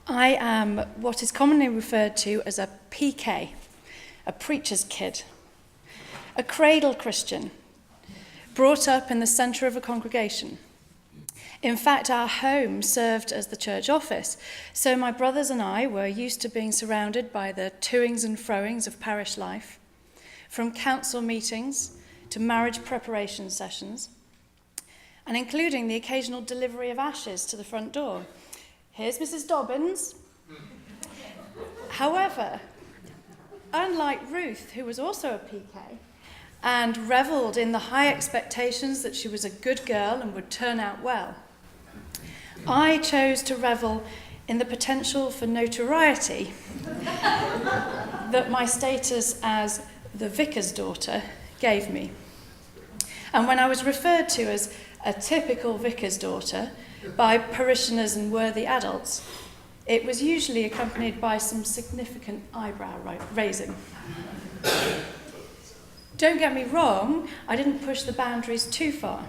I am what is commonly referred to as a PK, a preacher's kid, a cradle Christian, brought up in the centre of a congregation. In fact, our home served as the church office, so my brothers and I were used to being surrounded by the toings and froings of parish life, from council meetings to marriage preparation sessions, and including the occasional delivery of ashes to the front door. Here's Mrs. Dobbins. However, unlike Ruth, who was also a PK, and revelled in the high expectations that she was a good girl and would turn out well, I chose to revel in the potential for notoriety that my status as the vicar's daughter gave me. And when I was referred to as a typical vicar's daughter by parishioners and worthy adults, it was usually accompanied by some significant eyebrow raising. Don't get me wrong, I didn't push the boundaries too far.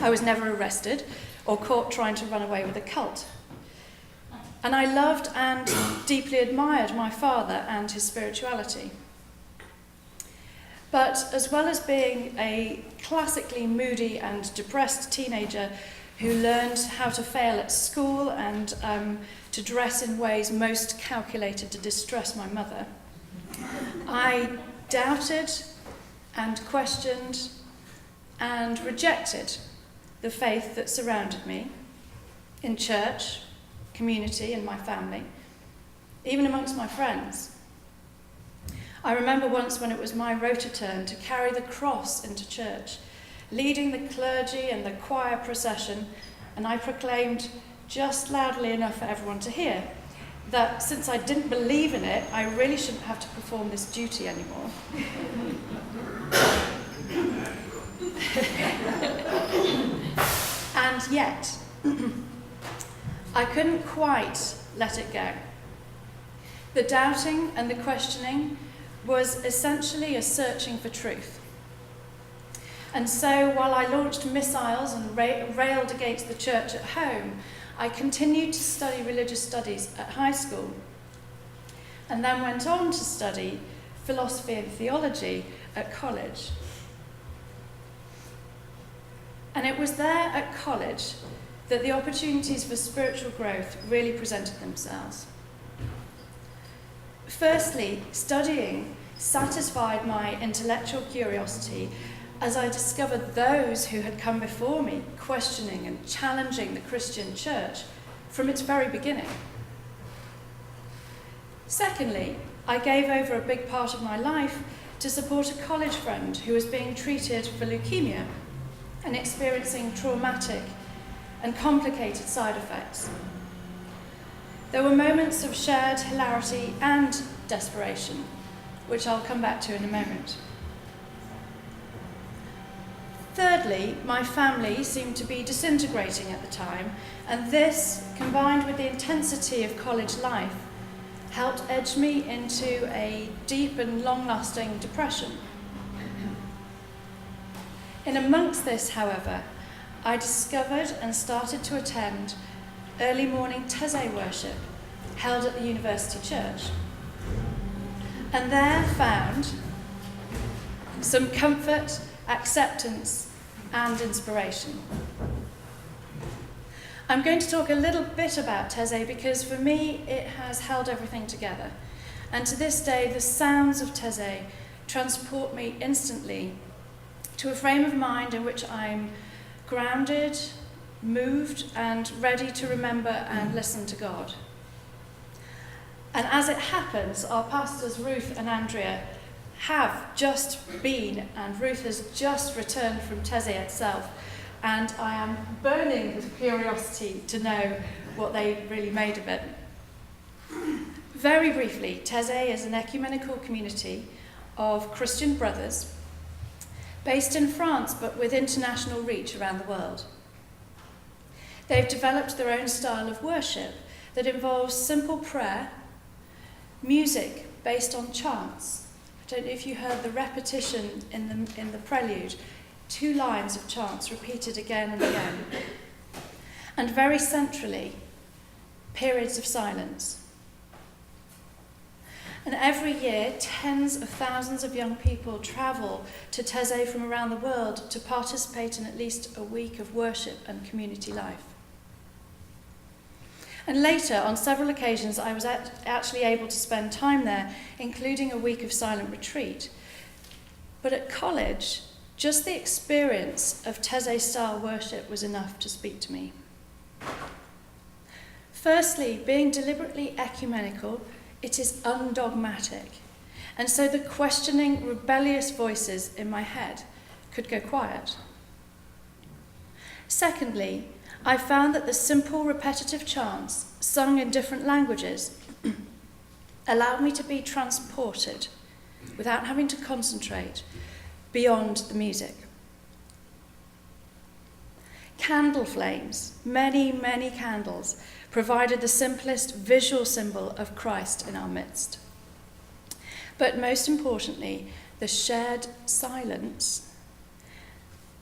I was never arrested or caught trying to run away with a cult. And I loved and deeply admired my father and his spirituality. But as well as being a classically moody and depressed teenager who learned how to fail at school and to dress in ways most calculated to distress my mother, I doubted and questioned and rejected the faith that surrounded me in church, community, and my family, even amongst my friends. I remember once when it was my rota turn to carry the cross into church, leading the clergy and the choir procession, and I proclaimed just loudly enough for everyone to hear that since I didn't believe in it, I really shouldn't have to perform this duty anymore. And yet, I couldn't quite let it go. The doubting and the questioning was essentially a searching for truth. And so while I launched missiles and railed against the church at home, I continued to study religious studies at high school, and then went on to study philosophy and theology at college. And it was there at college that the opportunities for spiritual growth really presented themselves. Firstly, studying satisfied my intellectual curiosity as I discovered those who had come before me questioning and challenging the Christian church from its very beginning. Secondly, I gave over a big part of my life to support a college friend who was being treated for leukemia and experiencing traumatic and complicated side effects. There were moments of shared hilarity and desperation, which I'll come back to in a moment. Thirdly, my family seemed to be disintegrating at the time, and this, combined with the intensity of college life, helped edge me into a deep and long-lasting depression. In amongst this, however, I discovered and started to attend early morning Taizé worship held at the university church, and there found some comfort, acceptance, and inspiration. I'm going to talk a little bit about Taizé because for me it has held everything together, and to this day the sounds of Taizé transport me instantly to a frame of mind in which I'm grounded, moved, and ready to remember and listen to God. And as it happens, our pastors Ruth and Andrea have just been, and Ruth has just returned from Taizé itself, and I am burning with curiosity to know what they really made of it. Very briefly, Taizé is an ecumenical community of Christian brothers based in France but with international reach around the world. They've developed their own style of worship that involves simple prayer, music based on chants. I don't know if you heard the repetition in the prelude, 2 lines of chants repeated again and again. And very centrally, periods of silence. And every year, tens of thousands of young people travel to Taizé from around the world to participate in at least a week of worship and community life. And later, on several occasions, I was actually able to spend time there, including a week of silent retreat. But at college, just the experience of Taizé-style worship was enough to speak to me. Firstly, being deliberately ecumenical, it is undogmatic. And so the questioning, rebellious voices in my head could go quiet. Secondly, I found that the simple, repetitive chants, sung in different languages, allowed me to be transported, without having to concentrate, beyond the music. Candle flames, many, many candles, provided the simplest visual symbol of Christ in our midst. But most importantly, the shared silence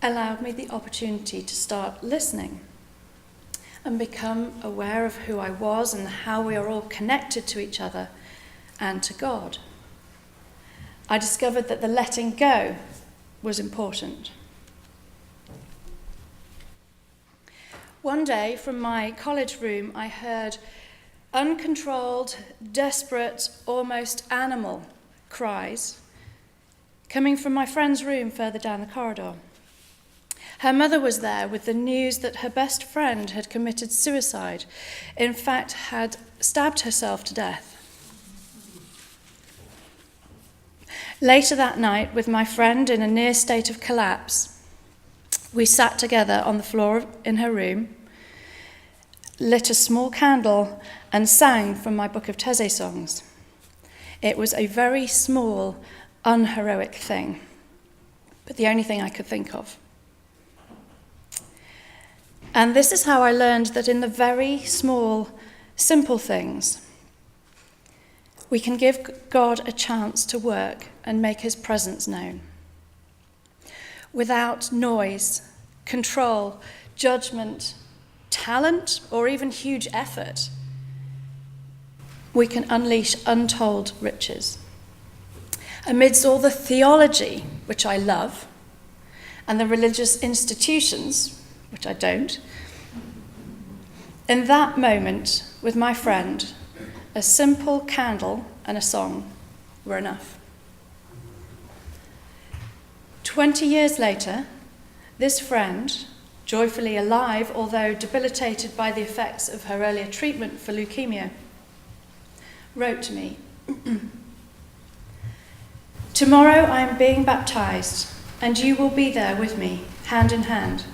allowed me the opportunity to start listening and become aware of who I was and how we are all connected to each other and to God. I discovered that the letting go was important. One day, from my college room, I heard uncontrolled, desperate, almost animal cries coming from my friend's room further down the corridor. Her mother was there with the news that her best friend had committed suicide, in fact, had stabbed herself to death. Later that night, with my friend in a near state of collapse, we sat together on the floor in her room, lit a small candle, and sang from my book of Taizé songs. It was a very small, unheroic thing, but the only thing I could think of. And this is how I learned that in the very small, simple things, we can give God a chance to work and make his presence known. Without noise, control, judgment, talent, or even huge effort, we can unleash untold riches. Amidst all the theology, which I love, and the religious institutions, which I don't, in that moment, with my friend, a simple candle and a song were enough. 20 years later, this friend, joyfully alive, although debilitated by the effects of her earlier treatment for leukemia, wrote to me, "Tomorrow I am being baptized, and you will be there with me, hand in hand.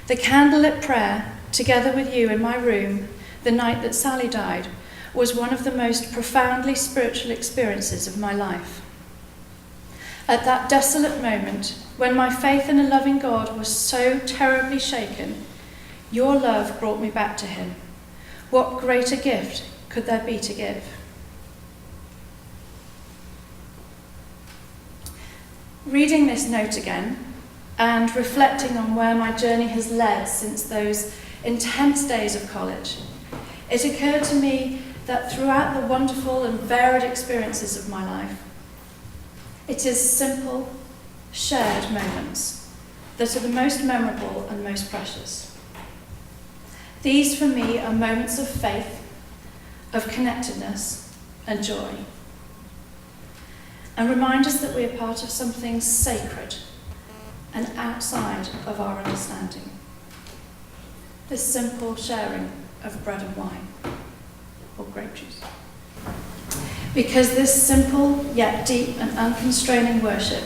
The candlelit prayer, together with you in my room, the night that Sally died, was one of the most profoundly spiritual experiences of my life. At that desolate moment, when my faith in a loving God was so terribly shaken, your love brought me back to him. What greater gift could there be to give?" Reading this note again, and reflecting on where my journey has led since those intense days of college, it occurred to me that throughout the wonderful and varied experiences of my life, it is simple, shared moments that are the most memorable and most precious. These, for me, are moments of faith, of connectedness and joy, and remind us that we are part of something sacred and outside of our understanding. This simple sharing of bread and wine, or grape juice. Because this simple yet deep and unconstraining worship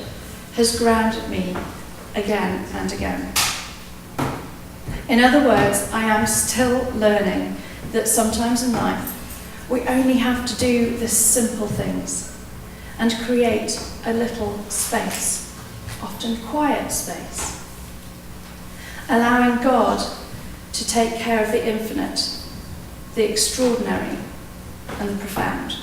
has grounded me again and again. In other words, I am still learning that sometimes in life we only have to do the simple things and create a little space, often quiet space, allowing God to take care of the infinite, the extraordinary, and the profound.